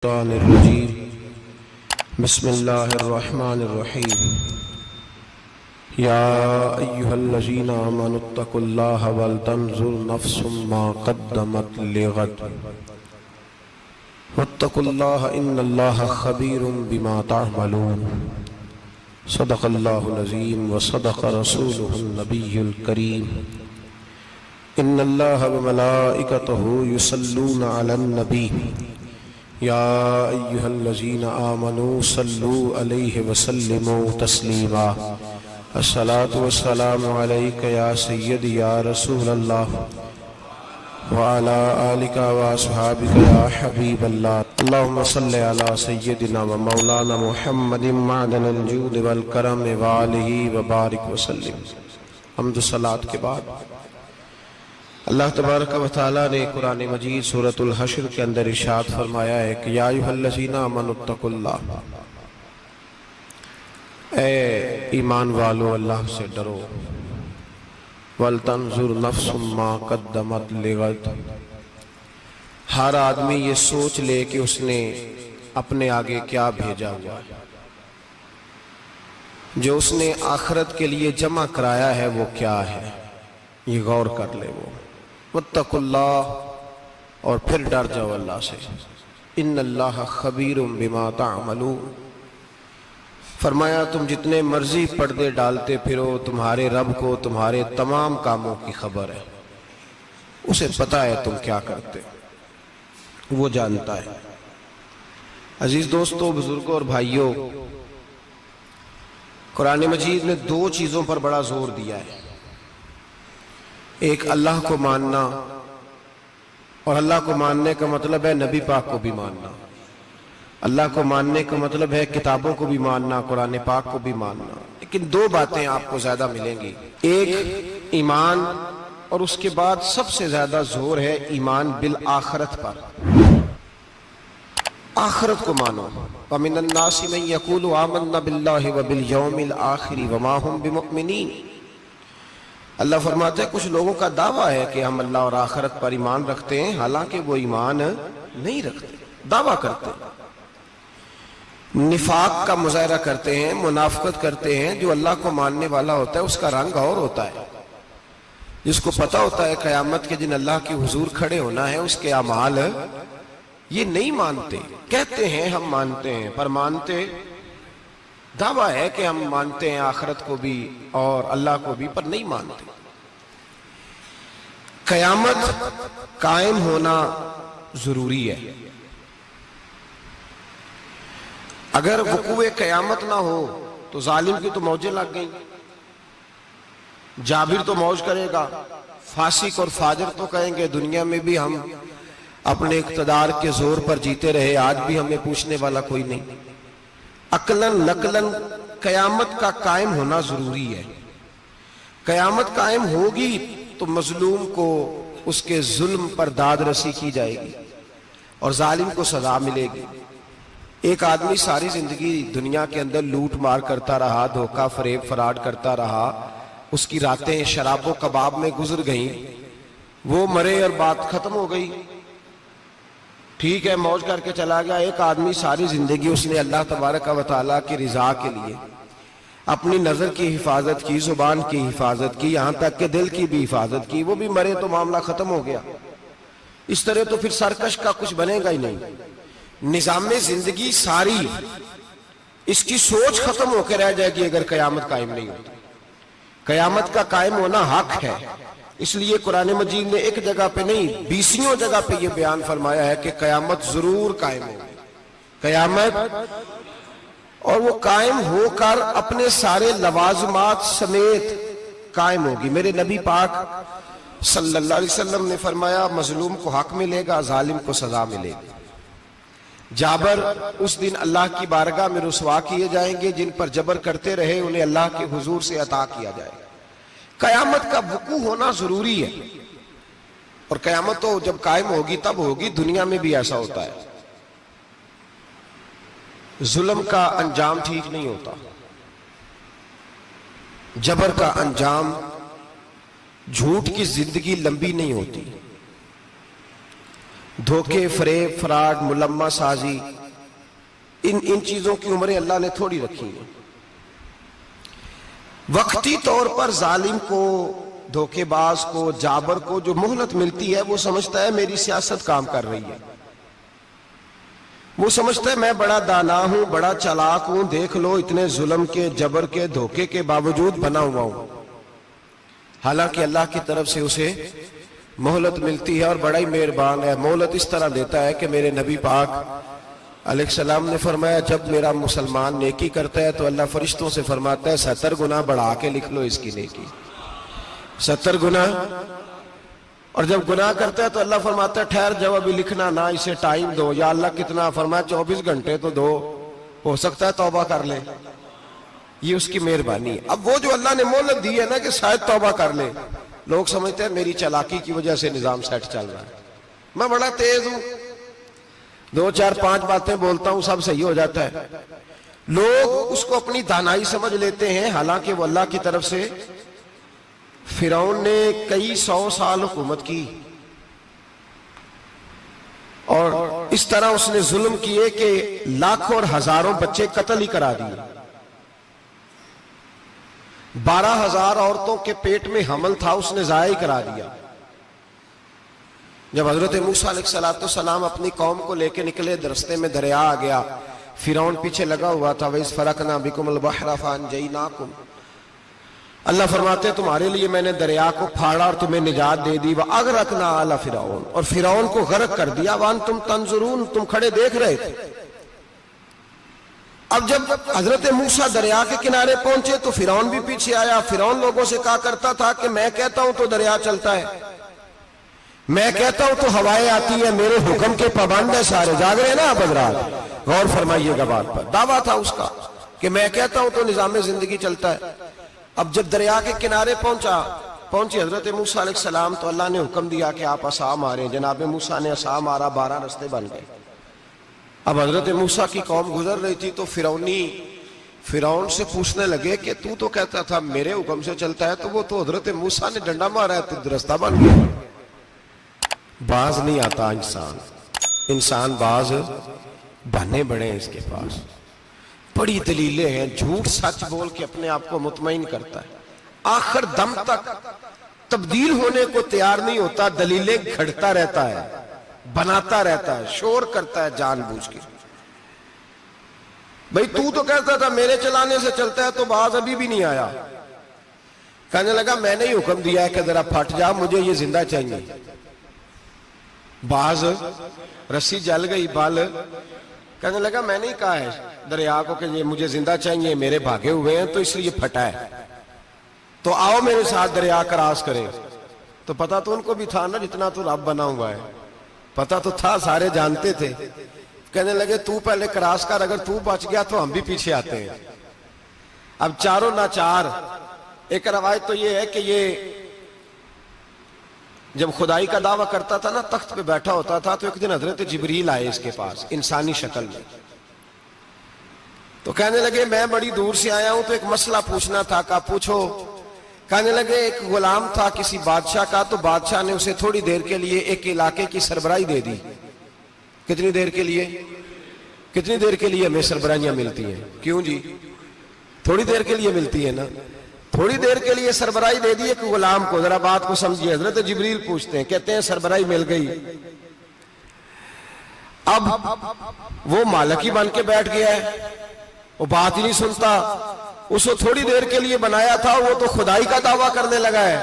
الشیطان الرجیم بسم اللہ الرحمن الرحیم یا ایہا الذین آمنوا اتقوا اللہ ولتنظر نفس ما قدمت لغد واتقوا اللہ ان اللہ خبیر بما تعملون صدق اللہ العظیم وصدق رسولہ النبی الکریم ان اللہ وملائکتہ یصلون علی النبی یا ایہا الذین آمنوا صلوا علیہ وسلموا تسلیما الصلاۃ والسلام علیک یا سیدی یا رسول اللہ وعلی آلک واصحابک یا حبیب اللہ اللہم صلی علی سیدنا و مولانا محمد معدن الجود والکرم وآلہ وبارک وسلم۔ حمد و صلاۃ کے بعد اللہ تبارک و تعالیٰ نے قرآن مجید سورۃ الحشر کے اندر ارشاد فرمایا ہے کہ یا ایھا الذین آمنوا اتقوا اللہ، اے ایمان والو اللہ سے ڈرو، وَلْتَنْظُرْ نَفْسٌ مَا قَدَّمَتْ لِغَدٍ، ہر آدمی یہ سوچ لے کہ اس نے اپنے آگے کیا بھیجا ہوا ہے، جو اس نے آخرت کے لیے جمع کرایا ہے وہ کیا ہے، یہ غور کر لے وہ۔ واتقوا اللہ، اور پھر ڈر جاؤ اللہ سے، ان اللہ خبیر بما تعملون، فرمایا تم جتنے مرضی پردے ڈالتے پھرو، تمہارے رب کو تمہارے تمام کاموں کی خبر ہے، اسے پتہ ہے تم کیا کرتے، وہ جانتا ہے۔ عزیز دوستو، بزرگوں اور بھائیوں، قرآن مجید نے دو چیزوں پر بڑا زور دیا ہے، ایک اللہ کو ماننا، اور اللہ کو ماننے کا مطلب ہے نبی پاک کو بھی ماننا، اللہ کو ماننے کا مطلب ہے کتابوں کو بھی ماننا، قرآن پاک کو بھی ماننا۔ لیکن دو باتیں آپ کو زیادہ ملیں گی، ایک ایمان، اور اس کے بعد سب سے زیادہ زور ہے ایمان بالآخرت پر، آخرت کو مانو۔ وَمِنَ النَّاسِ مَن يَقُولُ آمَنَّا بِاللَّهِ وَبِالْيَوْمِ الْآخِرِ وَمَا هُمْ بِمُؤْمِنِينَ۔ اللہ فرماتے ہیں کچھ لوگوں کا دعویٰ ہے کہ ہم اللہ اور آخرت پر ایمان رکھتے ہیں، حالانکہ وہ ایمان نہیں رکھتے، دعویٰ کرتے ہیں، نفاق کا مظاہرہ کرتے ہیں، منافقت کرتے ہیں۔ جو اللہ کو ماننے والا ہوتا ہے اس کا رنگ اور ہوتا ہے، جس کو پتہ ہوتا ہے قیامت کے دن اللہ کے حضور کھڑے ہونا ہے، اس کے اعمال یہ نہیں مانتے، کہتے ہیں ہم مانتے ہیں، پر مانتے، دعویٰ ہے کہ ہم مانتے ہیں آخرت کو بھی اور اللہ کو بھی، پر نہیں مانتے۔ قیامت قائم ہونا ضروری ہے، اگر وقوع قیامت نہ ہو تو ظالم کی تو موجیں لگ گئیں، جابر تو موج کرے گا، فاسق اور فاجر تو کہیں گے دنیا میں بھی ہم اپنے اقتدار کے زور پر جیتے رہے، آج بھی ہمیں پوچھنے والا کوئی نہیں۔ عقلاً نقلاً قیامت کا قائم ہونا ضروری ہے۔ قیامت قائم ہوگی تو مظلوم کو اس کے ظلم پر داد رسی کی جائے گی اور ظالم کو سزا ملے گی۔ ایک آدمی ساری زندگی دنیا کے اندر لوٹ مار کرتا رہا، دھوکہ فریب فراڈ کرتا رہا، اس کی راتیں شراب و کباب میں گزر گئیں، وہ مرے اور بات ختم ہو گئی، ٹھیک ہے موج کر کے چلا گیا۔ ایک آدمی ساری زندگی اس نے اللہ تبارک و تعالیٰ کی رضا کے لیے اپنی نظر کی حفاظت کی، زبان کی حفاظت کی، یہاں تک کہ دل کی بھی حفاظت کی، وہ بھی مرے تو معاملہ ختم ہو گیا۔ اس طرح تو پھر سرکش کا کچھ بنے گا ہی نہیں، نظام زندگی ساری اس کی سوچ ختم ہو کے رہ جائے گی اگر قیامت قائم نہیں ہوتی۔ قیامت کا قائم ہونا حق ہے، اس لیے قرآن مجید نے ایک جگہ پہ نہیں 20 جگہ پہ یہ بیان فرمایا ہے کہ قیامت ضرور قائم ہوگی، قیامت، اور وہ قائم ہو کر اپنے سارے لوازمات سمیت قائم ہوگی۔ میرے نبی پاک صلی اللہ علیہ وسلم نے فرمایا مظلوم کو حق ملے گا، ظالم کو سزا ملے گی۔ جابر اس دن اللہ کی بارگاہ میں رسوا کیے جائیں گے، جن پر جبر کرتے رہے انہیں اللہ کے حضور سے عطا کیا جائے گا۔ قیامت کا وقوع ہونا ضروری ہے، اور قیامت تو جب قائم ہوگی تب ہوگی، دنیا میں بھی ایسا ہوتا ہے، ظلم کا انجام ٹھیک نہیں ہوتا، جبر کا انجام، جھوٹ کی زندگی لمبی نہیں ہوتی، دھوکے، فریب، فراڈ، ملمہ سازی، ان چیزوں کی عمریں اللہ نے تھوڑی رکھی ہیں۔ وقتی طور پر ظالم کو، دھوکے باز کو، جابر کو جو مہلت ملتی ہے وہ سمجھتا ہے میری سیاست کام کر رہی ہے، وہ سمجھتا ہے میں بڑا دانا ہوں، بڑا چالاک ہوں، دیکھ لو اتنے ظلم کے، جبر کے، دھوکے کے باوجود بنا ہوا ہوں۔ حالانکہ اللہ کی طرف سے اسے مہلت ملتی ہے اور بڑا ہی مہربان ہے۔ مہلت اس طرح دیتا ہے کہ میرے نبی پاک علیہ السلام نے فرمایا جب میرا مسلمان نیکی کرتا ہے تو اللہ فرشتوں سے فرماتا ہے 70 گنا بڑھا کے لکھ لو اس کی نیکی، 70 گنا۔ اور جب گناہ کرتا ہے تو اللہ فرماتا ہے ٹھہر جاؤ ابھی لکھنا نہ، اسے ٹائم دو۔ یا اللہ کتنا؟ فرمایا 24 گھنٹے تو دو، ہو سکتا ہے توبہ کر لے، یہ اس کی مہربانی ہے۔ اب وہ جو اللہ نے مہلت دی ہے نا کہ شاید توبہ کر لے، لوگ سمجھتے ہیں میری چالاکی کی وجہ سے نظام سیٹ چل رہا ہے، میں بڑا تیز ہوں، 2 4 5 باتیں بولتا ہوں سب صحیح ہو جاتا ہے۔ لوگ اس کو اپنی دانائی سمجھ لیتے ہیں، حالانکہ وہ اللہ کی طرف سے۔ فرعون نے کئی 100 سال حکومت کی اور اس طرح اس نے ظلم کیے کہ لاکھوں اور ہزاروں بچے قتل ہی کرا دیے۔ 12,000 عورتوں کے پیٹ میں حمل تھا اس نے ضائع کرا دیا۔ جب حضرت موسیٰ علیہ السلام اپنی قوم کو لے کے نکلے، رستے میں دریا آ گیا، فرعون پیچھے لگا ہوا تھا۔ وَإِذْ فَرَقْنَا بِكُمُ الْبَحْرَ فَأَنْجَيْنَاكُمْ، اللہ فرماتے ہیں تمہارے لیے میں نے دریا کو پھاڑا اور تمہیں نجات دے دی۔ وَأَغْرَقْنَا آلَ فِرْعَوْنَ، اور فرعون کو غرق کر دیا۔ وَأَنْتُمْ تَنْظُرُونَ، تم کھڑے دیکھ رہے تھے۔ اب جب حضرت موسیٰ دریا کے کنارے پہنچے تو فرعون بھی پیچھے آیا۔ فرعون لوگوں سے کہا کرتا تھا کہ میں کہتا ہوں تو دریا چلتا ہے، میں کہتا ہوں تو ہوائیں آتی ہیں، میرے حکم کے پابند ہے سارے۔ جاگ رہے ہیں نا آپ حضرات، غور فرمائیے گا بات پر۔ دعویٰ تھا اس کا کہ میں کہتا ہوں تو نظام زندگی چلتا ہے۔ اب جب دریا کے کنارے پہنچی حضرت موسیٰ علیہ السلام تو اللہ نے حکم دیا کہ آپ عصا ماریں۔ جناب موسیٰ نے عصا مارا، 12 رستے بن گئے۔ اب حضرت موسیٰ کی قوم گزر رہی تھی تو فرعون سے پوچھنے لگے کہ تو کہتا تھا میرے حکم سے چلتا ہے، تو وہ تو حضرت موسیٰ نے ڈنڈا مارا ہے تو رستہ بن گیا۔ باز نہیں آتا انسان باز بہانے بڑے ہیں اس کے پاس، بڑی دلیلیں ہیں، جھوٹ سچ بول کے اپنے آپ کو مطمئن کرتا ہے، آخر دم تک تبدیل ہونے کو تیار نہیں ہوتا، دلیلیں گھڑتا رہتا ہے، بناتا رہتا ہے، شور کرتا ہے جان بوجھ کے۔ بھئی تو کہتا تھا میرے چلانے سے چلتا ہے، تو باز ابھی بھی نہیں آیا۔ کہنے لگا میں نے ہی حکم دیا ہے کہ ذرا پھٹ جا، مجھے یہ زندہ چاہیے۔ باز رسی جل گئی، بال کہنے لگا میں نے ہی کہا ہے دریا کو کہ یہ مجھے زندہ چاہیے، میرے بھاگے ہوئے ہیں تو اس لیے پھٹا ہے، تو آؤ میرے ساتھ دریا کراس کریں۔ تو پتا تو ان کو بھی تھا نا، جتنا تو رب بنا ہوا ہے پتا تو تھا، سارے جانتے تھے۔ کہنے لگے تو پہلے کراس کر، اگر تو بچ گیا تو ہم بھی پیچھے آتے ہیں۔ اب چاروں ناچار۔ ایک روایت تو یہ ہے کہ یہ جب خدائی کا دعویٰ کرتا تھا نا، تخت پہ بیٹھا ہوتا تھا، تو ایک دن حضرت جبریل آئے اس کے پاس انسانی شکل میں، تو کہنے لگے میں بڑی دور سے آیا ہوں تو ایک مسئلہ پوچھنا تھا۔ کہا پوچھو۔ کہنے لگے ایک غلام تھا کسی بادشاہ کا، تو بادشاہ نے اسے تھوڑی دیر کے لیے ایک علاقے کی سربراہی دے دی۔ کتنی دیر کے لیے ہمیں سربراہیاں ملتی ہیں؟ کیوں جی؟ تھوڑی دیر کے لیے ملتی ہے نا، تھوڑی دیر کے لیے سربراہی دے دی ایک غلام کو۔ ذرا بات کو سمجھیے، حضرت جبریل پوچھتے ہیں، کہتے ہیں سربراہی مل گئی، اب وہ مالک ہی بن کے بیٹھ گیا ہے، وہ بات ہی نہیں سنتا، اس کو تھوڑی دیر کے لیے بنایا تھا، وہ تو خدائی کا دعویٰ کرنے لگا ہے۔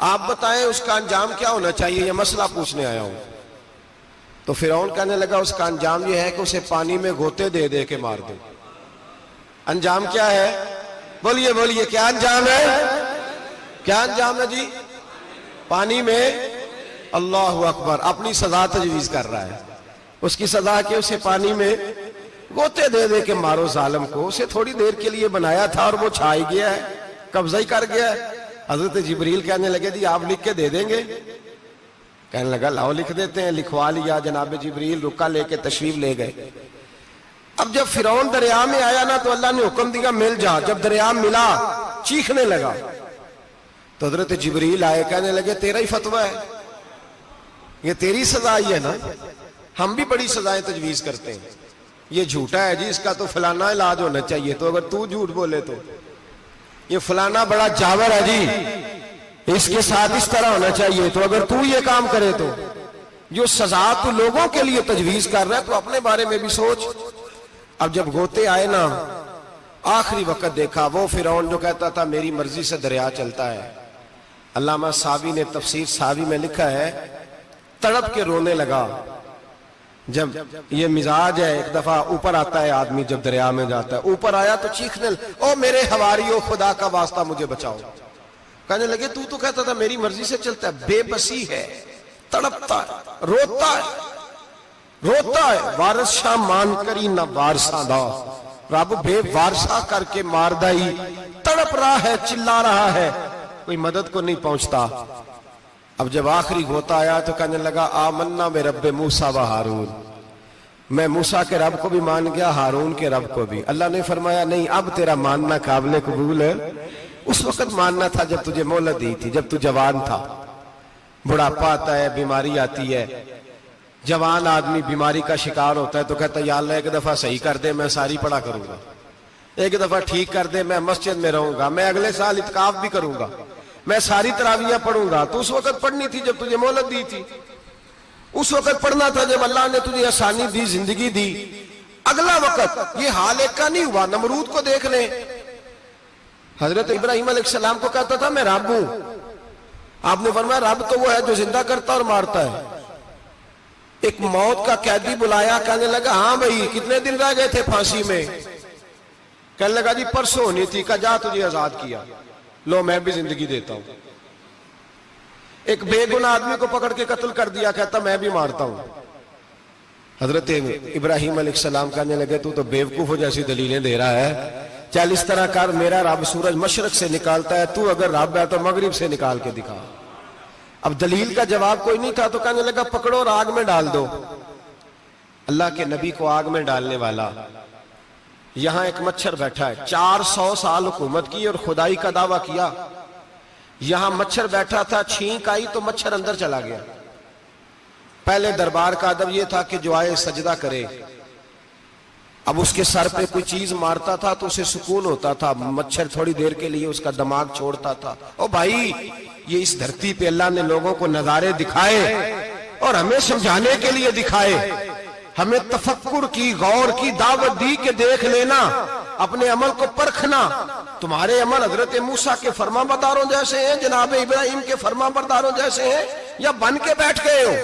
آپ بتائیں اس کا انجام کیا ہونا چاہیے؟ یہ مسئلہ پوچھنے آیا ہوں۔ تو فرعون کہنے لگا اس کا انجام یہ ہے کہ اسے پانی میں غوطے دے دے کے مار دے۔ انجام کیا ہے؟ بولیے کیا انجام ہے؟ کیا انجام ہے جی؟ پانی میں، اللہ اکبر، اپنی سزا تجویز کر رہا ہے۔ اس کی سزا کہ اسے پانی میں غوطے دے دے کے مارو ظالم کو۔ اسے تھوڑی دیر کے لیے بنایا تھا اور وہ چھائی گیا ہے، قبضہ ہی کر گیا ہے۔ حضرت جبریل کہنے لگے جی آپ لکھ کے دے دیں گے؟ کہنے لگا لاؤ لکھ دیتے ہیں۔ لکھوا لیا، جناب جبریل رکا لے کے تشریف لے گئے۔ اب جب فرعون دریا میں آیا نا تو اللہ نے حکم دیا مل جا۔ جب دریا ملا چیخنے لگا تو حضرت جبریل آئے، کہنے لگے تیرا ہی فتویٰ ہے، یہ تیری سزا ہی ہے نا. ہم بھی بڑی سزائیں تجویز کرتے ہیں. یہ جھوٹا ہے جی، اس کا تو فلانا علاج ہونا چاہیے، تو اگر تو جھوٹ بولے تو یہ فلانا بڑا جاور ہے جی، اس کے ساتھ اس طرح ہونا چاہیے، تو اگر تو یہ کام کرے تو جو سزا تو لوگوں کے لیے تجویز کر رہا ہے تو اپنے بارے میں بھی سوچ. اب جب غوطے آئے نا، آخری وقت دیکھا وہ فرعون جو کہتا تھا میری مرضی سے دریا چلتا ہے. علامہ ساوی نے تفسیر ساوی میں لکھا ہے تڑپ کے رونے لگا. جب یہ مزاج ہے، ایک دفعہ اوپر آتا ہے آدمی جب دریا میں جاتا ہے، اوپر آیا تو چیخنے او میرے حواریو خدا کا واسطہ مجھے بچاؤ. کہنے لگے تو کہتا تھا میری مرضی سے چلتا ہے. بے بسی ہے، تڑپتا ہے، روتا ہے. وارث شاہ مان کری نہ وارثہ دا، رب بے وارثہ کر کے مار دائی. تڑپ رہا ہے، چلا رہا ہے، کوئی مدد کو نہیں پہنچتا. اب جب آخری غوطہ آیا تو کہنے لگا آمنا بے رب موسیٰ و ہارون، میں موسیٰ کے رب کو بھی مان گیا، ہارون کے رب کو بھی. اللہ نے فرمایا نہیں، اب تیرا ماننا قابل قبول ہے. اس وقت ماننا تھا جب تجھے مہلت دی تھی، جب تو جوان تھا. بڑھاپا آتا ہے، بیماری آتی ہے، جوان آدمی بیماری کا شکار ہوتا ہے تو کہتا ہے یا اللہ ایک دفعہ صحیح کر دے، میں ساری پڑھا کروں گا. ایک دفعہ ٹھیک کر دے، میں مسجد میں رہوں گا، میں اگلے سال اعتکاف بھی کروں گا، میں ساری تراویح پڑھوں گا. تو اس وقت پڑھنی تھی جب تجھے مہلت دی تھی. اس وقت پڑھنا تھا جب اللہ نے تجھے آسانی دی، زندگی دی. اگلا وقت یہ حال ایک کا نہیں ہوا. نمرود کو دیکھ لیں، حضرت ابراہیم علیہ السلام کو کہتا تھا میں رب ہوں. آپ نے فرمایا رب تو وہ ہے جو زندہ کرتا اور مارتا ہے. ایک موت کا قیدی بلایا، کہنے لگا ہاں بھائی کتنے دن رہ گئے تھے پھانسی میں؟ کہنے لگا جی پرسوں ہونی تھی. کہا جا تجھے آزاد کیا، لو میں بھی زندگی دیتا ہوں. ایک بے گناہ آدمی کو پکڑ کے قتل کر دیا، کہتا میں بھی مارتا ہوں. حضرت ابراہیم علیہ السلام کہنے لگے تو بیوقوفوں جیسی دلیلیں دے رہا ہے. چل اس طرح کر، میرا رب سورج مشرق سے نکالتا ہے، تو اگر رب ہے تو مغرب سے نکال کے دکھا. اب دلیل کا جواب کوئی نہیں تھا تو کہنے لگا پکڑو اور آگ میں ڈال دو. اللہ کے نبی کو آگ میں ڈالنے والا. یہاں ایک مچھر بیٹھا ہے، 400 سال حکومت کی اور خدائی کا دعویٰ کیا. یہاں مچھر بیٹھا تھا، چھینک آئی تو مچھر اندر چلا گیا. پہلے دربار کا ادب یہ تھا کہ جو آئے سجدہ کرے. اب اس کے سر پہ کوئی چیز مارتا تھا تو اسے سکون ہوتا تھا. مچھر تھوڑی دیر کے لیے اس کا دماغ چھوڑتا تھا. او بھائی یہ اس دھرتی پہ اللہ نے لوگوں کو نظارے دکھائے اور ہمیں سمجھانے کے لیے دکھائے. ہمیں تفکر کی، غور کی دعوت دی کہ دیکھ لینا، اپنے عمل کو پرکھنا. تمہارے عمل حضرت موسیٰ کے فرما برداروں جیسے ہیں، جناب ابراہیم کے فرما برداروں جیسے ہیں، یا بن کے بیٹھ گئے ہو؟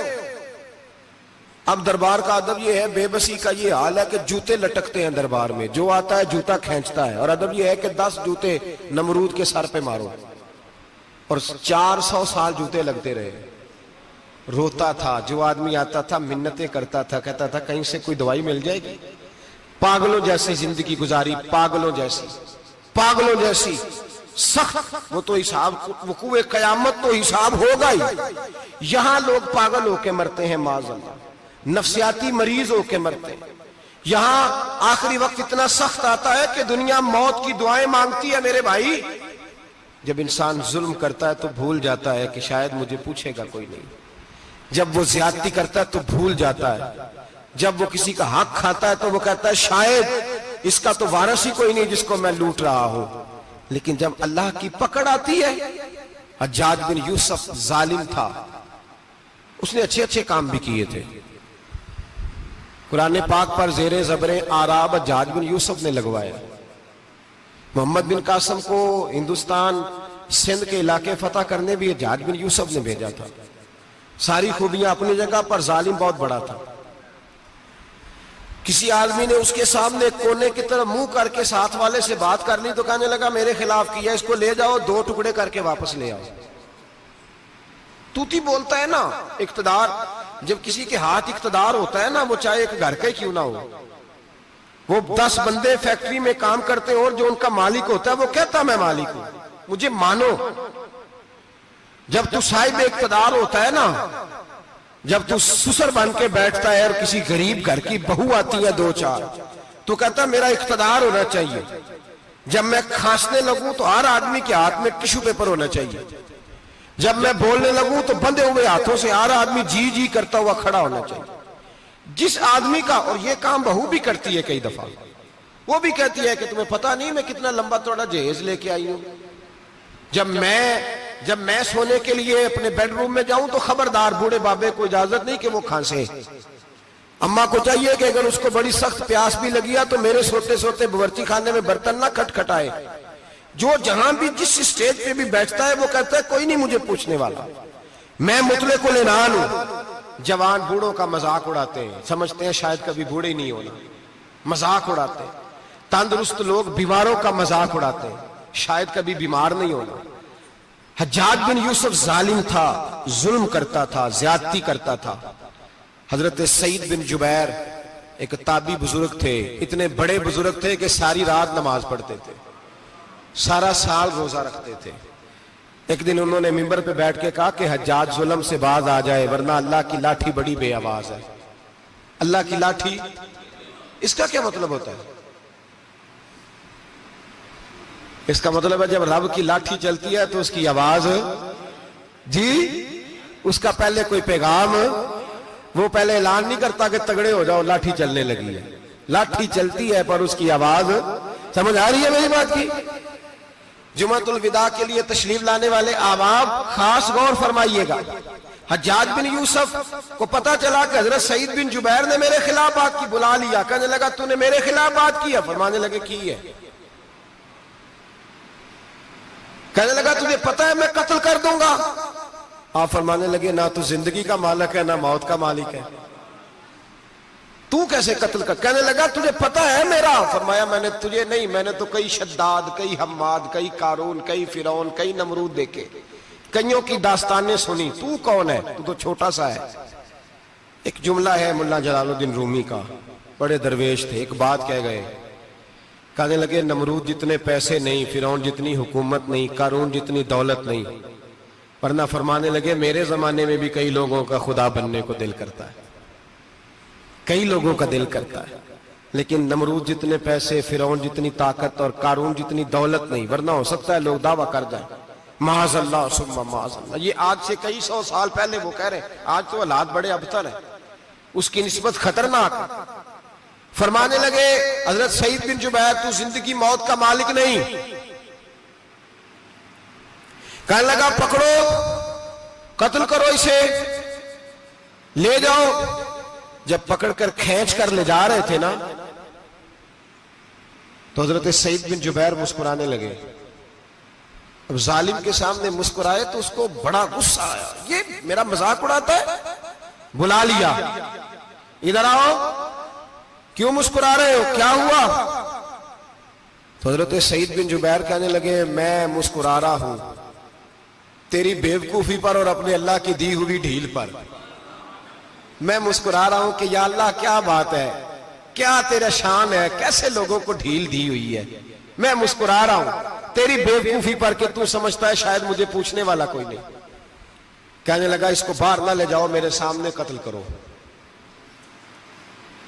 اب دربار کا ادب یہ ہے، بے بسی کا یہ حال ہے کہ جوتے لٹکتے ہیں دربار میں، جو آتا ہے جوتا کھینچتا ہے. اور ادب یہ ہے کہ 10 جوتے نمرود کے سر پہ مارو. اور 400 سال جوتے لگتے رہے. روتا تھا، جو آدمی آتا تھا منتیں کرتا تھا، کہتا تھا کہیں سے کوئی دوائی مل جائے گی. پاگلوں جیسی زندگی گزاری، پاگلوں جیسی سخت. وہ تو حساب، وقوع قیامت تو حساب ہوگا ہی. یہاں لوگ پاگل ہو کے مرتے ہیں، معاذ اللہ، نفسیاتی مریض ہو کے مرتے ہیں. یہاں آخری وقت اتنا سخت آتا ہے کہ دنیا موت کی دعائیں مانگتی ہے. میرے بھائی جب انسان ظلم کرتا ہے تو بھول جاتا ہے کہ شاید مجھے پوچھے گا کوئی نہیں. جب وہ زیادتی کرتا ہے تو بھول جاتا ہے. جب وہ کسی کا حق کھاتا ہے تو وہ کہتا ہے شاید اس کا تو وارث ہی کوئی نہیں جس کو میں لوٹ رہا ہوں. لیکن جب اللہ کی پکڑ آتی ہے، حجاج بن یوسف ظالم تھا، اس نے اچھے کام بھی کیے تھے. قرآن پاک پر زیر زبریں آراب حجاج بن یوسف نے لگوایا. محمد بن قاسم کو ہندوستان سندھ کے علاقے فتح کرنے بھی حجاج بن یوسف نے بھیجا تھا. ساری خوبیاں اپنی جگہ پر، ظالم بہت بڑا تھا. کسی آدمی نے اس کے سامنے کونے کی طرف منہ کر کے ساتھ والے سے بات کر لی تو کہنے لگا میرے خلاف کیا، اس کو لے جاؤ، 2 ٹکڑے کر کے واپس لے آؤ. توتی بولتا ہے نا. اقتدار، جب کسی کے ہاتھ اقتدار ہوتا ہے نا، وہ چاہے ایک گھر کا ہی کیوں نہ ہو، وہ 10 بندے فیکٹری میں کام کرتے ہیں اور جو ان کا مالک ہوتا ہے وہ کہتا میں مالک ہوں، مجھے مانو. جب تو صاحب اقتدار ہوتا ہے نا، جب تو سسر بن کے بیٹھتا ہے اور کسی غریب گھر کی بہو آتی ہے 2-4 تو کہتا میرا اقتدار ہونا چاہیے. جب میں کھانسنے لگوں تو ہر آدمی کے ہاتھ میں ٹشو پیپر ہونا چاہیے. جب میں بولنے لگوں تو بندھے ہوئے ہاتھوں سے ہر آدمی جی جی کرتا ہوا کھڑا ہونا چاہیے. جس آدمی کا، اور یہ کام بہو بھی کرتی ہے کئی دفعہ، وہ بھی کہتی ہے کہ تمہیں پتا نہیں میں کتنا لمبا چوڑا جہیز لے کے آئی ہوں. جب میں سونے کے لیے اپنے بیڈ روم میں جاؤں تو خبردار بوڑھے بابے کو اجازت نہیں کہ وہ کھانسے. اماں کو چاہیے کہ اگر اس کو بڑی سخت پیاس بھی لگی تو میرے سوتے سوتے باورچی خانے میں برتن نہ کھٹکھٹائے. جو جہاں بھی جس اسٹیج پہ بھی بیٹھتا ہے وہ کہتا ہے کوئی نہیں مجھے پوچھنے والا. میں مطلق العنان ہوں. جوان بوڑھوں کا مذاق اڑاتے ہیں، سمجھتے ہیں شاید کبھی بوڑھے نہیں ہونا، مذاق اڑاتے ہیں. تندرست لوگ بیماروں کا مذاق اڑاتے ہیں، شاید کبھی بیمار نہیں ہونا. حجاج بن یوسف ظالم تھا، ظلم کرتا تھا، زیادتی کرتا تھا. حضرت سعید بن جبیر ایک تابعی بزرگ تھے، اتنے بڑے بزرگ تھے کہ ساری رات نماز پڑھتے تھے، سارا سال روزہ رکھتے تھے. ایک دن انہوں نے منبر پہ بیٹھ کے کہا کہ حجاج ظلم سے باز آ جائے ورنہ اللہ کی لاٹھی بڑی بے آواز ہے. اللہ کی لاٹھی، اس کا کیا مطلب ہوتا ہے؟ اس کا مطلب ہے جب رب کی لاٹھی چلتی ہے تو اس کی آواز، جی اس کا پہلے کوئی پیغام، وہ پہلے اعلان نہیں کرتا کہ تگڑے ہو جاؤ لاٹھی چلنے لگی ہے. لاٹھی چلتی ہے پر اس کی آواز، سمجھ آ رہی ہے میری بات کی؟ جمعۃ الوداع کے لیے تشریف لانے والے احباب خاص غور فرمائیے گا. حجاج بن یوسف کو پتا چلا کہ حضرت سعید بن جبیر نے میرے خلاف بات کی. بلا لیا، کہنے لگا تو نے میرے خلاف بات کی ہے؟ فرمانے لگے کی ہے. کہنے لگا تجھے پتا ہے میں قتل کر دوں گا؟ آپ فرمانے لگے نہ تو زندگی کا مالک ہے نہ موت کا مالک ہے، تو کیسے قتل کر؟ کہنے لگا تجھے پتا ہے میرا؟ فرمایا میں نے تجھے نہیں، میں نے تو کئی شداد، کئی حماد، کئی قارون، کئی فرعون، کئی نمرود دیکھے، کئیوں کی داستانیں سنی. تو کون ہے؟ تو چھوٹا سا ہے. ایک جملہ ہے ملا جلال الدین رومی کا، بڑے درویش تھے، ایک بات کہہ گئے. کہنے لگے نمرود جتنے پیسے نہیں، فرعون جتنی حکومت نہیں، قارون جتنی دولت نہیں، ورنہ فرمانے لگے میرے زمانے میں بھی کئی لوگوں کا خدا بننے کو دل کرتا ہے، کئی لوگوں کا دل کرتا ہے، لیکن نمرود جتنے پیسے، فرعون جتنی طاقت اور قارون جتنی دولت نہیں، ورنہ ہو سکتا ہے لوگ دعویٰ کر جائیں معاذ اللہ ثم معاذ اللہ. یہ آج سے کئی سو سال پہلے وہ کہہ رہے ہیں، آج تو حالات بڑے ابتر ہیں، اس کی نسبت خطرناک. فرمانے لگے حضرت سعید بن جبیر تو زندگی موت کا مالک نہیں. کہنے لگا پکڑو، قتل کرو اسے، لے جاؤ. جب پکڑ کر کھینچ کر لے جا رہے تھے نا تو حضرت سعید بن جبیر مسکرانے لگے. اب ظالم کے سامنے مسکرائے تو اس کو بڑا غصہ آیا، یہ میرا مذاق اڑاتا ہے. بلا لیا، ادھر آؤ، کیوں مسکرا رہے ہو، کیا ہوا؟ تو حضرت سعید بن جبیر کہنے لگے میں مسکرا رہا ہوں تیری بیوقوفی پر اور اپنے اللہ کی دی ہوئی ڈھیل پر. میں مسکرا رہا ہوں کہ یا اللہ کیا بات ہے، کیا تیرا شان ہے، کیسے لوگوں کو ڈھیل دی ہوئی ہے. میں مسکرا رہا ہوں تیری بیوقوفی پر کہ تو سمجھتا ہے شاید مجھے پوچھنے والا کوئی نہیں. کہنے لگا اس کو باہر نہ لے جاؤ، میرے سامنے قتل کرو.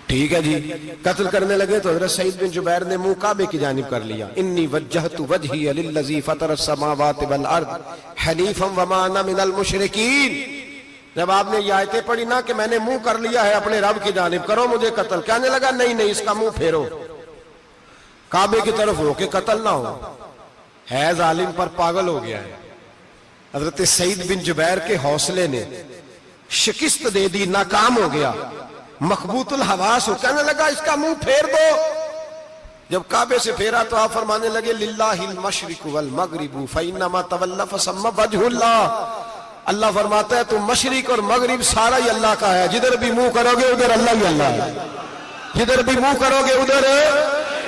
ٹھیک ہے جی. قتل کرنے لگے تو حضرت سعید بن جبیر نے منہ کعبے کی جانب کر لیا. انی وجہت وجہی للذی فطر السماوات والارض حنیفا وما انا من المشرکین. جب آپ نے یہ آیتیں پڑھی نا کہ میں نے منہ کر لیا ہے اپنے رب کی جانب، کرو مجھے قتل. کہنے لگا نہیں نہیں، اس کا منہ پھیرو، کعبے کی طرف ہو کے قتل نہ ہو. ہے ظالم پر پاگل ہو گیا ہے. حضرت سعید بن جبیر کے حوصلے نے شکست دے دی، ناکام ہو گیا، مخبوط الحواس ہو. کہنے لگا اس کا منہ پھیر دو. جب کعبے سے پھیرا تو آپ فرمانے لگے للہ المشرق والمغرب فإنما تولى فثم وجه اللہ. اللہ فرماتا ہے تم مشرق اور مغرب سارا ہی اللہ کا ہے، جدھر بھی منہ کرو گے ادھر اللہ ہی اللہ ہے، جدھر بھی منہ کرو گے ادھر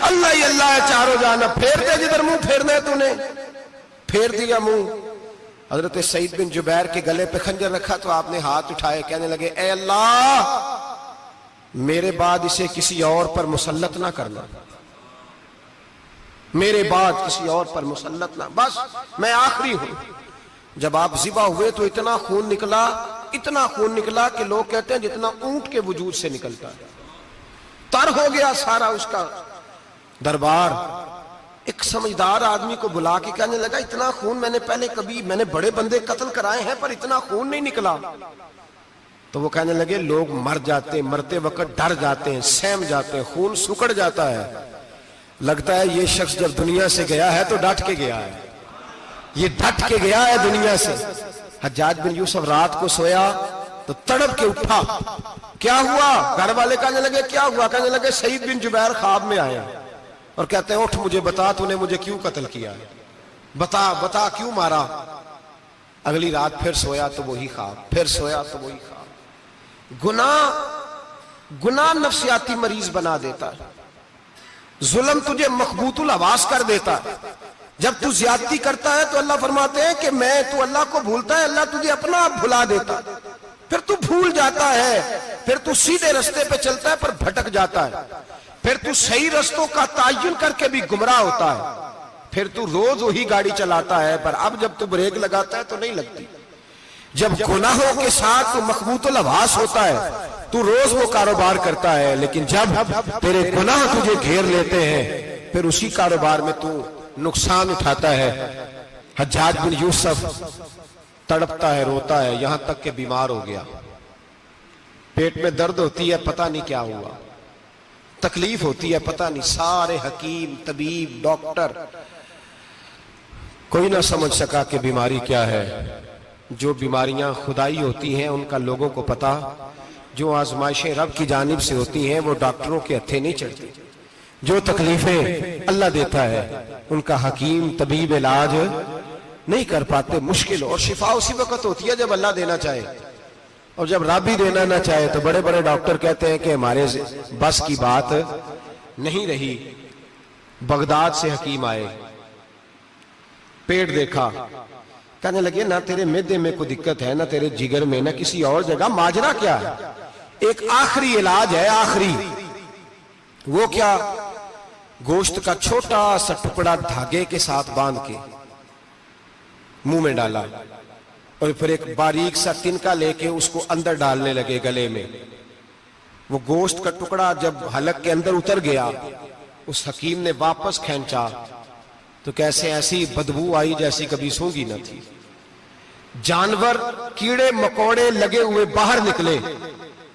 اللہ ہی اللہ ہے چاروں جانب. پھیر دے جدھر منہ پھیرنا ہے تو نے. پھیر دیا منہ. حضرت سعید بن جبیر کے گلے پہ خنجر رکھا تو آپ نے ہاتھ اٹھائے، کہنے لگے اے اللہ میرے بعد اسے کسی اور پر مسلط نہ کرنا، میرے بعد کسی اور پر مسلط نہ، بس میں آخری ہوں. جب آپ ذبح ہوئے تو اتنا خون نکلا کہ لوگ کہتے ہیں جتنا اونٹ کے وجود سے نکلتا ہے. تر ہو گیا سارا اس کا دربار. ایک سمجھدار آدمی کو بلا کے کہنے لگا اتنا خون میں نے پہلے کبھی میں نے بڑے بندے قتل کرائے ہیں پر اتنا خون نہیں نکلا. تو وہ کہنے لگے لوگ مر جاتے ہیں, مرتے وقت ڈر جاتے ہیں, سہم جاتے ہیں, خون سکڑ جاتا ہے. لگتا ہے یہ شخص جب دنیا سے گیا ہے تو ڈٹ کے گیا ہے, یہ ڈٹ کے گیا ہے دنیا سے. حجاج بن یوسف رات کو سویا تو تڑپ کے اٹھا. کیا ہوا؟ گھر والے کہنے لگے کیا ہوا؟ کہنے لگے سعید بن جبیر خواب میں آئے اور کہتے ہیں اٹھ مجھے بتا تو نے مجھے کیوں قتل کیا ہے, بتا کیوں مارا. اگلی رات پھر سویا تو وہی خواب, پھر سویا تو وہی خواب. گناہ نفسیاتی مریض بنا دیتا ہے, ظلم تجھے مخبوط الحواس کر دیتا ہے. جب تو زیادتی کرتا ہے تو اللہ فرماتے ہیں کہ تو اللہ کو بھولتا ہے, اللہ تجھے اپنا آپ بھلا دیتا ہے. پھر تو بھول جاتا ہے, پھر تو سیدھے رستے پہ چلتا ہے پر بھٹک جاتا ہے, پھر تو صحیح رستوں کا تعین کر کے بھی گمراہ ہوتا ہے, پھر تو روز وہی گاڑی چلاتا ہے پر اب جب تو بریک لگاتا ہے تو نہیں لگتی. جب گناہوں کے ساتھ تو مخبوط الحواس ہوتا ہے تو روز وہ کاروبار کرتا ہے, لیکن جب تیرے گناہ تجھے گھیر لیتے ہیں پھر اسی کاروبار میں تو نقصان اٹھاتا ہے. حجاج بن یوسف تڑپتا ہے, روتا ہے, یہاں تک کہ بیمار ہو گیا. پیٹ میں درد ہوتی ہے, پتہ نہیں کیا ہوا, تکلیف ہوتی ہے, پتہ نہیں. سارے حکیم, طبیب, ڈاکٹر کوئی نہ سمجھ سکا کہ بیماری کیا ہے. جو بیماریاں خدائی ہوتی ہیں ان کا لوگوں کو پتا, جو آزمائشیں رب کی جانب سے ہوتی ہیں وہ ڈاکٹروں کے ہتھے نہیں چڑھتی. جو تکلیفیں اللہ دیتا ہے ان کا حکیم طبیب علاج نہیں کر پاتے, مشکل. اور شفا اسی وقت ہوتی ہے جب اللہ دینا چاہے, اور جب رب بھی دینا نہ چاہے تو بڑے بڑے ڈاکٹر کہتے ہیں کہ ہمارے بس کی بات نہیں رہی. بغداد سے حکیم آئے, پیٹ دیکھا, کہنے لگے نہ تیرے معدے میں کوئی دقت ہے, نہ تیرے جگر میں, نہ کسی اور جگہ, ماجرا کیا ہے؟ ایک آخری علاج ہے, آخری. وہ کیا؟ گوشت کا چھوٹا سا ٹکڑا دھاگے کے ساتھ باندھ کے منہ میں ڈالا اور پھر ایک باریک سا تنکا لے کے اس کو اندر ڈالنے لگے گلے میں. وہ گوشت کا ٹکڑا جب حلق کے اندر اتر گیا, اس حکیم نے واپس کھینچا تو کیسے ایسی بدبو آئی جیسی کبھی سونگی نہ تھی. جانور, کیڑے مکوڑے لگے ہوئے باہر نکلے,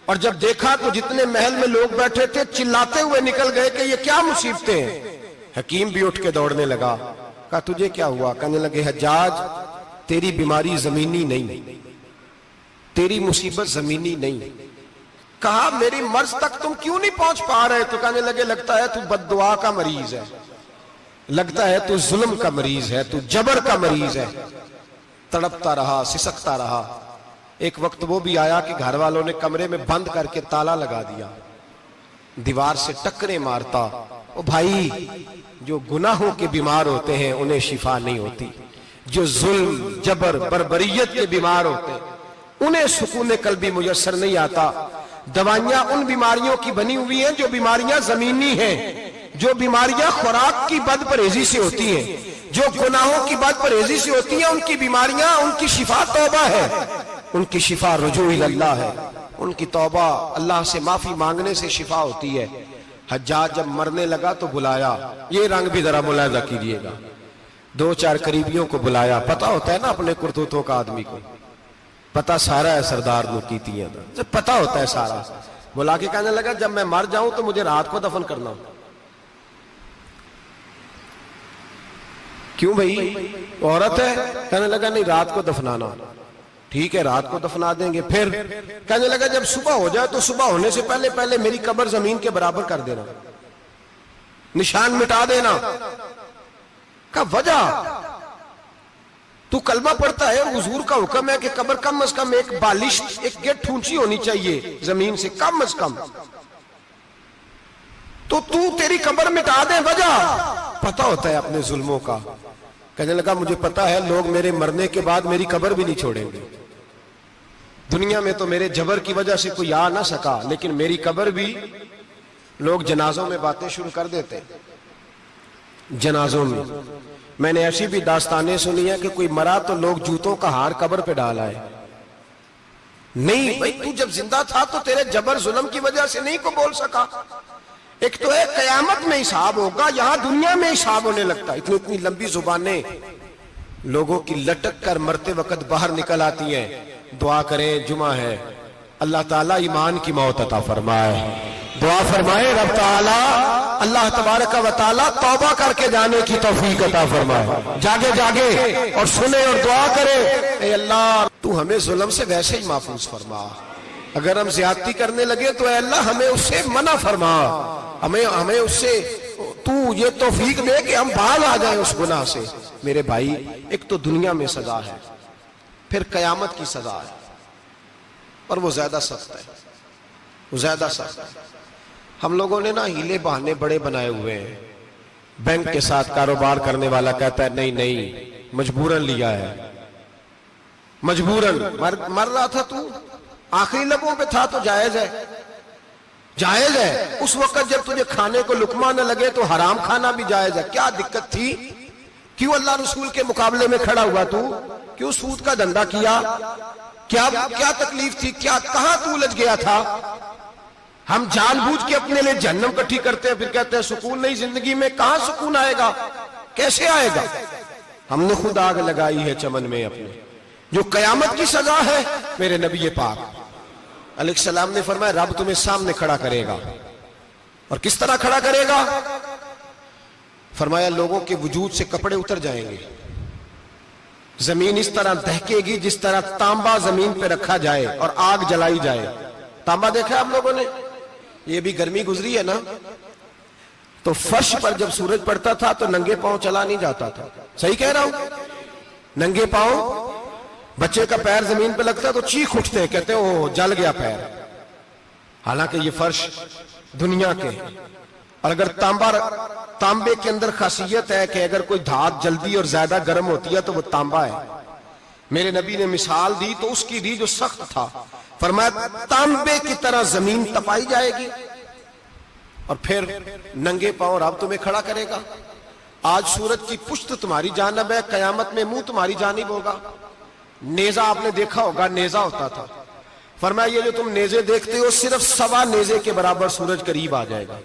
اور جب دیکھا تو جتنے محل میں لوگ بیٹھے تھے چلاتے ہوئے نکل گئے کہ یہ کیا مصیبتیں ہیں. حکیم بھی اٹھ کے دوڑنے لگا. کہا تجھے کیا ہوا؟ کہنے لگے حجاج تیری بیماری زمینی نہیں, تیری مصیبت زمینی نہیں. کہا میری مرض تک تم کیوں نہیں پہنچ پا رہے؟ تو کہنے لگے لگتا ہے تو بد دعا کا مریض ہے, لگتا ہے تو ظلم کا مریض ہے, تو جبر کا مریض ہے. تڑپتا رہا, سسکتا رہا. ایک وقت وہ بھی آیا کہ گھر والوں نے کمرے میں بند کر کے تالا لگا دیا, دیوار سے ٹکرے مارتا. او بھائی, جو گناہوں کے بیمار ہوتے ہیں انہیں شفا نہیں ہوتی, جو ظلم, جبر, بربریت کے بیمار ہوتے ہیں انہیں سکون قلبی میسر نہیں آتا. دوائیاں ان بیماریوں کی بنی ہوئی ہیں جو بیماریاں زمینی ہیں, جو بیماریاں خوراک کی بد پرہیزی سے ہوتی ہیں, جو گناہوں کی بد پرہیزی سے ہوتی ہیں, ان کی بیماریاں, ان کی شفا توبہ ہے, ان کی شفا رجوع اللہ ہے, ان کی توبہ اللہ سے معافی مانگنے سے شفا ہوتی ہے. حجاج جب مرنے لگا تو بلایا, یہ رنگ بھی ذرا ملاحظہ کیجیے گا, 2-4 قریبیوں کو بلایا. پتا ہوتا ہے نا اپنے کرتوتوں کا آدمی کو, پتا سارا ہے سردار نوکیتیاں دا, پتا ہوتا ہے سارا. بلا کے کہنے لگا جب میں مر جاؤں تو مجھے رات کو دفن کرنا. کیوں بھائی, عورت ہے؟ کہنے لگا نہیں رات کو دفنانا. ٹھیک ہے رات کو دفنا دیں گے. پھر کہنے لگا جب صبح ہو جائے تو صبح ہونے سے پہلے پہلے میری قبر زمین کے برابر کر دینا, نشان مٹا دینا. کہا وجہ؟ تو کلمہ پڑھتا ہے, حضور کا حکم ہے کہ قبر کم از کم ایک بالش, ایک گیٹ اونچی ہونی چاہیے زمین سے کم از کم, تو تیری قبر مٹا دے. وجہ پتا ہوتا ہے اپنے ظلموں کا. کہنے لگا مجھے پتا ہے لوگ میرے مرنے کے بعد میری قبر بھی نہیں چھوڑیں گے. دنیا میں تو میرے جبر کی وجہ سے کوئی آ نہ سکا, لیکن میری قبر بھی لوگ جنازوں میں باتیں شروع کر دیتے ہیں. جنازوں میں نے ایسی بھی داستانیں سنی ہیں کہ کوئی مرا تو لوگ جوتوں کا ہار قبر پہ ڈال آئے. نہیں بھائی, تو جب زندہ تھا تو تیرے جبر ظلم کی وجہ سے نہیں کو بول سکا. ایک تو ہے قیامت میں حساب ہوگا، یہاں دنیا میں حساب ہونے لگتا ہے. اتنی لمبی زبانیں لوگوں کی لٹک کر مرتے وقت باہر نکل آتی ہیں. دعا کریں، جمعہ ہے، اللہ تعالیٰ ایمان کی موت عطا فرمائے. دعا فرمائے رب تعالیٰ اللہ تبارک و تعالیٰ توبہ کر کے جانے کی توفیق عطا فرمائے. جاگے جاگے اور سنے اور دعا کرے، اے اللہ تو ہمیں ظلم سے ویسے ہی محفوظ فرما. اگر ہم زیادتی کرنے لگے تو اے اللہ ہمیں اس سے منع فرما، ہمیں اس سے تو یہ توفیق دے کہ ہم باز آ جائیں اس گناہ سے. میرے بھائی، ایک تو دنیا میں سزا ہے، پھر قیامت کی سزا ہے، اور وہ زیادہ سخت ہے، وہ زیادہ سخت ہے. ہم لوگوں نے نا ہیلے بہانے بڑے بنائے ہوئے ہیں. بینک کے ساتھ کاروبار کرنے والا کہتا ہے نہیں مجبوراً لیا ہے، مجبوراً. مر رہا تھا تو آخری لبوں پہ تھا تو جائز ہے، جائز ہے. اس وقت جب تجھے کھانے کو لقمہ نہ لگے تو حرام کھانا بھی جائز ہے. کیا دقت تھی؟ کیوں اللہ رسول کے مقابلے میں کھڑا ہوا تو؟ کیوں سود کا دھندا کیا؟ کیا تکلیف تھی؟ کہاں تو الجھ گیا تھا؟ ہم جان بوجھ کے اپنے لیے جہنم کٹھی کرتے ہیں، پھر کہتے ہیں سکون نہیں زندگی میں. کہاں سکون آئے گا؟ کیسے آئے گا؟ ہم نے خود آگ لگائی ہے چمن میں اپنے. جو قیامت کی سزا ہے، میرے نبی پاک علیہ السلام نے فرمایا رب تمہیں سامنے کھڑا کرے گا. اور کس طرح کھڑا کرے گا؟ فرمایا لوگوں کے وجود سے کپڑے اتر جائیں گے، زمین اس طرح دہکے گی جس طرح تانبا زمین پہ رکھا جائے اور آگ جلائی جائے. تانبا دیکھا آپ لوگوں نے؟ یہ بھی گرمی گزری ہے نا، تو فرش پر جب سورج پڑتا تھا تو ننگے پاؤں چلا نہیں جاتا تھا. صحیح کہہ رہا ہوں؟ ننگے پاؤں، بچے کا پیر زمین پہ لگتا تو چیخ اٹھتے ہیں، کہتے ہیں اوہ جل گیا پیر. حالانکہ یہ فرش دنیا کے. اور اگر تانبے کے اندر خاصیت ہے کہ اگر کوئی دھات جلدی اور زیادہ گرم ہوتی ہے تو وہ تانبا ہے. میرے نبی نے مثال دی تو اس کی دی جو سخت تھا. فرمایا تانبے کی طرح زمین تپائی جائے گی اور پھر ننگے پاؤں رب تمہیں کھڑا کرے گا. آج سورج کی پشت تمہاری جانب ہے، قیامت میں منہ تمہاری جانب ہوگا. نیزہ آپ نے دیکھا ہوگا، نیزہ ہوتا تھا. فرمایا یہ جو تم نیزے دیکھتے ہو صرف 1.25 نیزے کے برابر سورج قریب آ جائے گا،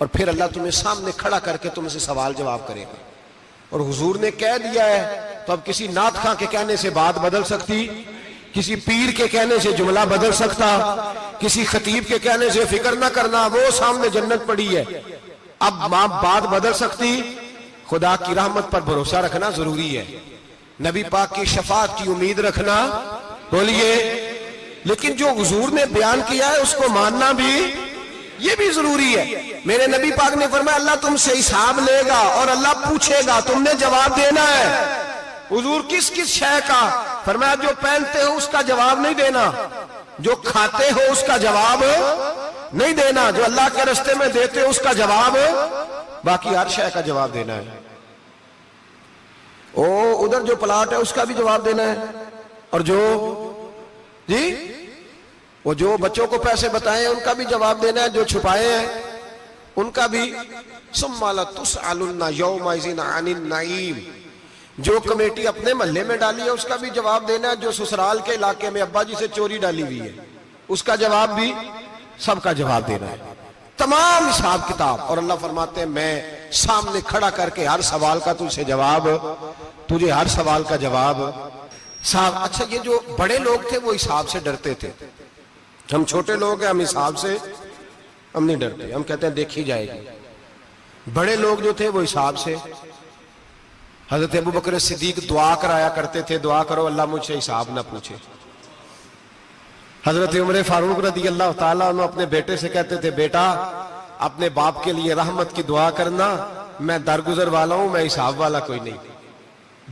اور پھر اللہ تمہیں سامنے کھڑا کر کے تم سے سوال جواب کرے گا. اور حضور نے کہہ دیا ہے تو اب کسی نعت خواں کے کہنے سے بات بدل سکتی، کسی پیر کے کہنے سے جملہ بدل سکتا، کسی خطیب کے کہنے سے فکر نہ کرنا وہ سامنے جنت پڑی ہے، اب بات بدل سکتی. خدا کی رحمت پر بھروسہ رکھنا ضروری ہے، نبی پاک کی شفاعت کی امید رکھنا. بولیے. لیکن جو حضور نے بیان کیا ہے اس کو ماننا بھی یہ بھی ضروری ہے. میرے نبی پاک نے فرمایا اللہ تم سے حساب لے گا اور اللہ پوچھے گا، تم نے جواب دینا ہے. حضور کس کس شے کا؟ فرمایا جو پہنتے ہو اس کا جواب نہیں دینا، جو کھاتے ہو اس کا جواب نہیں دینا، جو اللہ کے راستے میں دیتے ہو اس کا جواب، باقی ہر شے کا جواب دینا ہے. ادھر جو پلاٹ ہے اس کا بھی جواب دینا ہے، اور وہ جو بچوں کو پیسے بتائے ان کا بھی جواب دینا ہے، جو چھپائے ہیں ان کا بھی. ثم لتسألن یومئذ عن النعیم. جو کمیٹی اپنے محلے میں ڈالی ہے اس کا بھی جواب دینا ہے، جو سسرال کے علاقے میں ابا جی سے چوری ڈالی ہوئی ہے اس کا جواب بھی، سب کا جواب دینا ہے. تمام حساب کتاب. اور اللہ فرماتے ہیں میں سامنے کھڑا کر کے ہر سوال کا تجھے ہر سوال کا جواب. اچھا یہ جو بڑے لوگ تھے وہ حساب سے ڈرتے تھے، ہم چھوٹے لوگ ہیں ہم حساب سے ہم نہیں ڈرتے، ہم کہتے ہیں دیکھی جائے گی. بڑے لوگ جو تھے وہ حساب سے. حضرت ابو بکر صدیق دعا کرایا کرتے تھے، دعا کرو اللہ مجھ سے حساب نہ پوچھے. حضرت عمر فاروق رضی اللہ تعالیٰ عنہ اپنے بیٹے سے کہتے تھے بیٹا اپنے باپ کے لیے رحمت کی دعا کرنا، میں درگزر والا ہوں، میں حساب والا کوئی نہیں.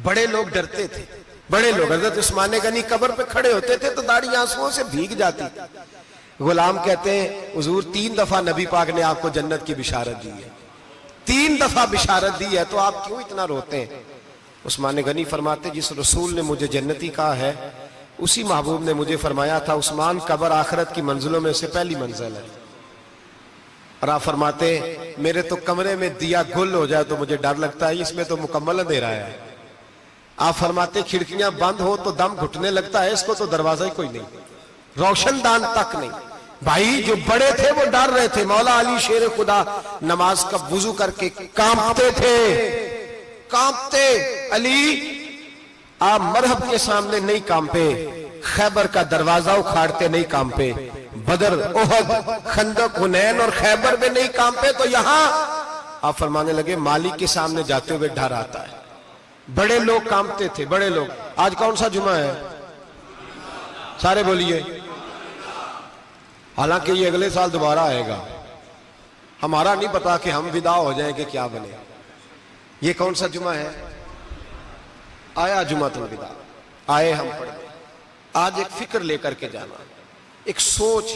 بڑے لوگ ڈرتے تھے، بڑے لوگ. حضرت عثمان غنی قبر پہ کھڑے ہوتے تھے تو داڑھی آنسوؤں سے بھیگ جاتی. غلام کہتے ہیں حضور 3 دفعہ نبی پاک نے آپ کو جنت کی بشارت دی ہے، 3 دفعہ بشارت دی ہے، تو آپ کیوں اتنا روتے ہیں؟ عثمان غنی فرماتے جس رسول نے مجھے جنتی کہا ہے اسی محبوب نے مجھے فرمایا تھا عثمان قبر آخرت کی منزلوں میں سے پہلی منزل ہے. اور آپ فرماتے میرے تو کمرے میں دیا گل ہو جائے تو مجھے ڈر لگتا ہے، اس میں تو مکمل اندھیرا ہے. آپ فرماتے کھڑکیاں بند ہو تو دم گھٹنے لگتا ہے، اس کو تو دروازہ ہی کوئی نہیں، روشن دان تک نہیں. بھائی جو بڑے تھے وہ ڈر رہے تھے. مولا علی شیر خدا نماز کا وضو کر کے کانپتے تھے, کانپتے. علی آپ مرحب کے سامنے نہیں کانپے, خیبر کا دروازہ اکھاڑتے نہیں کانپے, بدر احد خندق حنین اور خیبر میں نہیں کانپے, تو یہاں آپ فرمانے لگے مالک کے سامنے جاتے ہوئے ڈر آتا ہے. بڑے لوگ کانپتے تھے, بڑے لوگ. آج کون سا جمعہ ہے؟ سارے بولیے. حالانکہ یہ اگلے سال دوبارہ آئے گا, ہمارا نہیں پتا کہ ہم ودا ہو جائیں کہ کیا بنے. یہ کون سا جمعہ ہے؟ آیا جمعۃ الوداع, آئے ہم پڑھیں. آج ایک فکر لے کر کے جانا, ایک سوچ.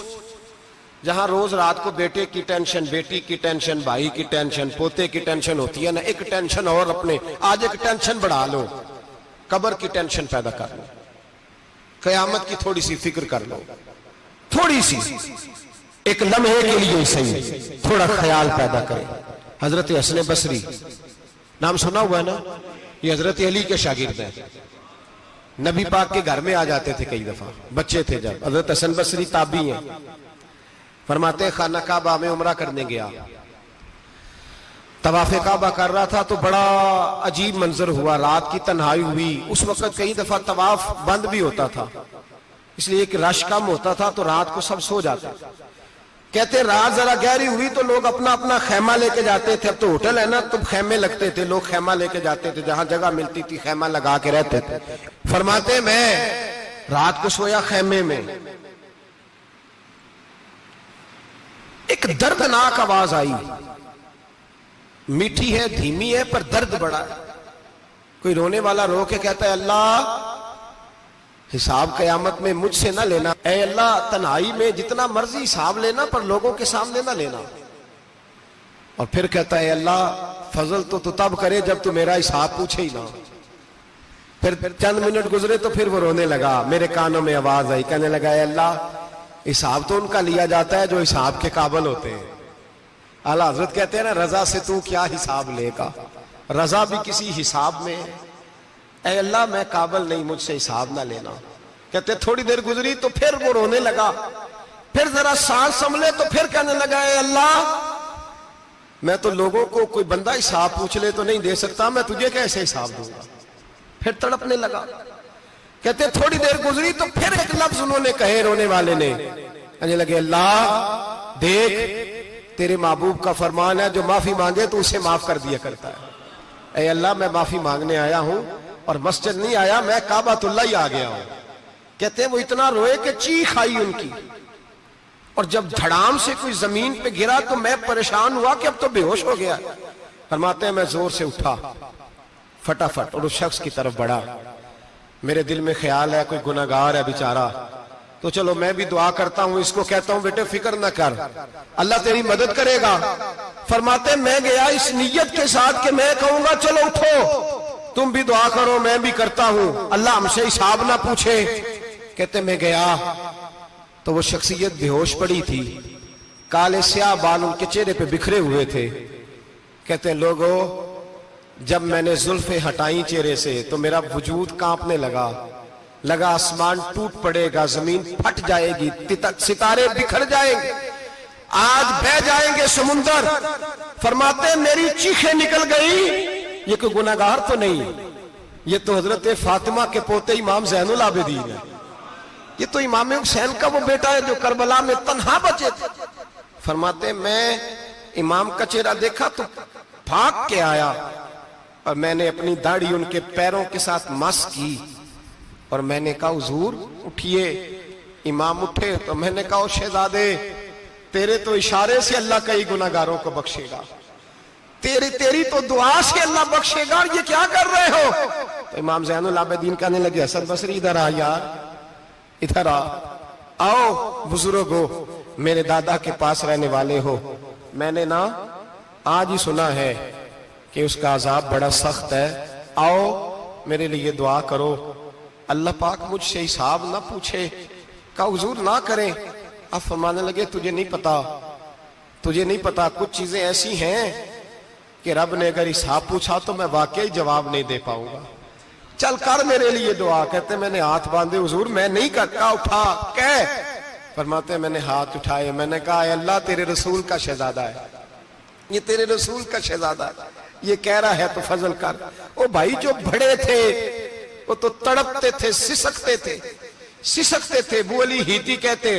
جہاں روز رات کو بیٹے کی ٹینشن, بیٹی کی ٹینشن, بھائی کی ٹینشن, پوتے کی ٹینشن ہوتی ہے نا, ایک ٹینشن اور اپنے آج ایک ٹینشن بڑھا لو, قبر کی ٹینشن پیدا کر لو, قیامت کی تھوڑی سی فکر کر لو, تھوڑی سی, ایک لمحے کے لیے صحیح تھوڑا خیال پیدا کرے. حضرت حسن بصری نام سنا ہوا ہے نا, یہ حضرت علی کے شاگرد ہیں. نبی پاک کے گھر میں آ جاتے تھے کئی دفعہ, بچے تھے جب. حضرت حسن بصری تابعی ہیں. فرماتے خانہ کعبہ میں عمرہ کرنے گیا, طواف کعبہ کر رہا تھا تو بڑا عجیب منظر ہوا, رات کی تنہائی ہوئی. اس وقت کئی دفعہ طواف بند بھی ہوتا تھا, اس لیے کہ رش کم ہوتا تھا تو رات کو سب سو جاتے. کہتے رات ذرا گہری ہوئی تو لوگ اپنا اپنا خیمہ لے کے جاتے تھے. اب تو ہوٹل ہے نا, تو خیمے لگتے تھے, لوگ خیمہ لے کے جاتے تھے, جہاں جگہ ملتی تھی خیمہ لگا کے رہتے تھے. فرماتے میں رات کو سویا خیمے میں, ایک دردناک آواز آئی, میٹھی ہے, دھیمی ہے, پر درد بڑا ہے. کوئی رونے والا رو کے کہتا ہے اللہ حساب قیامت میں مجھ سے نہ لینا, اے اللہ تنہائی میں جتنا مرضی حساب لینا پر لوگوں کے سامنے نہ لینا. اور پھر کہتا ہے اللہ فضل تو تب کرے جب تو میرا حساب پوچھے ہی نہ. پھر چند منٹ گزرے تو پھر وہ رونے لگا. میرے کانوں میں آواز آئی, کہنے لگا اے اللہ حساب تو ان کا لیا جاتا ہے جو حساب کے قابل ہوتے ہیں. اعلیٰ حضرت کہتے ہیں نا رضا سے تو کیا حساب لے گا, رضا بھی کسی حساب میں ہے. اے اللہ میں قابل نہیں, مجھ سے حساب نہ لینا. کہتے تھوڑی دیر گزری تو پھر وہ رونے لگا, پھر ذرا سانس سنبھلے تو پھر کہنے لگا اے اللہ میں تو لوگوں کو کوئی بندہ حساب پوچھ لے تو نہیں دے سکتا, میں تجھے کیسے حساب دوں گا. پھر تڑپنے لگا. کہتے تھوڑی دیر گزری تو پھر ایک لفظ انہوں نے کہے, رونے والے نے, کہنے لگے اللہ دیکھ تیرے محبوب کا فرمان ہے جو معافی مانگے تو اسے معاف کر دیا کرتا ہے. اے اللہ میں معافی مانگنے آیا ہوں اور مسجد نہیں آیا, میں کعبۃ اللہ ہی آ گیا ہوں. کہتے ہیں وہ اتنا روئے کہ چیخ آئی ان کی, اور جب دھڑام سے کوئی زمین پہ گرا تو میں پریشان ہوا کہ اب تو بے ہوش ہو گیا. فرماتے ہیں میں زور سے اٹھا فٹافٹ اور اس شخص کی طرف بڑھا. میرے دل میں خیال ہے کوئی گناہگار ہے بیچارہ, تو چلو میں بھی دعا کرتا ہوں, اس کو کہتا ہوں بیٹے فکر نہ کر, اللہ تیری مدد کرے گا. فرماتے میں گیا اس نیت کے ساتھ کہ میں کہوں گا چلو اٹھو تم بھی دعا کرو, میں بھی کرتا ہوں, اللہ ہم سے حساب نہ پوچھے. کہتے میں گیا تو وہ شخصیت بے ہوش پڑی تھی, کالے سیاہ بال ان کے چہرے پہ بکھرے ہوئے تھے. کہتے لوگوں جب میں نے زلفیں ہٹائیں چہرے سے تو میرا وجود کانپنے لگا آسمان ٹوٹ پڑے گا, زمین پھٹ جائے گی, ستارے بکھر جائیں گے, آج بہ جائیں گے سمندر. فرماتے میری چیخیں نکل گئی, یہ کوئی گناہگار تو نہیں, یہ تو حضرت فاطمہ کے پوتے امام زین العابدین ہے, یہ تو امام حسین کا وہ بیٹا ہے جو کربلا میں تنہا بچے تھے. فرماتے میں امام کا چہرہ دیکھا تو بھاگ کے آیا, اور میں نے اپنی داڑھی ان کے پیروں کے ساتھ مس کی, اور میں نے کہا حضور اٹھئے. امام اٹھے تو میں نے کہا شہزادے تیرے تو اشارے سے اللہ کئی گناہگاروں کو بخشے گا, تیری تو دعا سے اللہ بخشے گا, یہ کیا کر رہے ہو. تو امام زین العابدین کہنے لگے حسن بصری ادھر آ یار, ادھر آؤ بزرگو, میرے دادا کے پاس رہنے والے ہو, میں نے نا آج ہی سنا ہے کہ اس کا عذاب بڑا سخت ہے, آؤ میرے لیے دعا کرو, اللہ پاک مجھ سے حساب نہ پوچھے. کہا حضور نہ کریں. اب فرمانے لگے تجھے نہیں پتا کچھ چیزیں ایسی ہیں کہ رب نے اگر حساب پوچھا تو میں واقعی جواب نہیں دے پاؤں گا, چل کر میرے لیے دعا. کہتے میں نے ہاتھ باندھے, حضور میں نہیں کرتا, اٹھا کہہ. فرماتے ہیں میں نے ہاتھ اٹھائے, میں نے کہا اے اللہ تیرے رسول کا شہزادہ ہے, یہ تیرے رسول کا شہزادہ ہے, یہ کہہ رہا ہے تو فضل کر. وہ بھائی جو بڑے تھے وہ تو تڑپتے تھے, سسکتے تھے. ابو علی ہیتی کہتے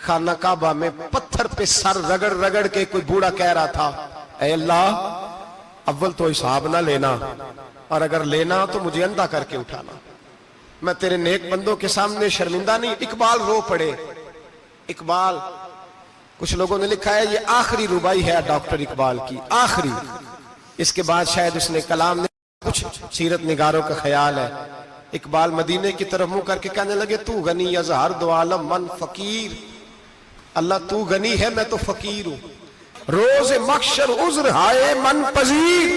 خانہ کعبہ میں پتھر پہ سر رگڑ رگڑ کے کوئی بوڑھا کہہ رہا تھا اے اللہ اول تو حساب نہ لینا, اور اگر لینا تو مجھے اندھا کر کے اٹھانا, میں تیرے نیک بندوں کے سامنے شرمندہ نہیں. اقبال رو پڑے. اقبال, کچھ لوگوں نے لکھا ہے یہ آخری ربائی ہے ڈاکٹر اقبال کی, آخری. اس کے بعد شاید اس نے کلام نے, کچھ سیرت نگاروں کا خیال ہے. اقبال مدینے کی طرف منہ کر کے کہنے لگے تو غنی از ہر دو عالم من فقیر, اللہ تو غنی ہے میں تو فقیر ہوں. روز محشر عذر ہائے من پذیر,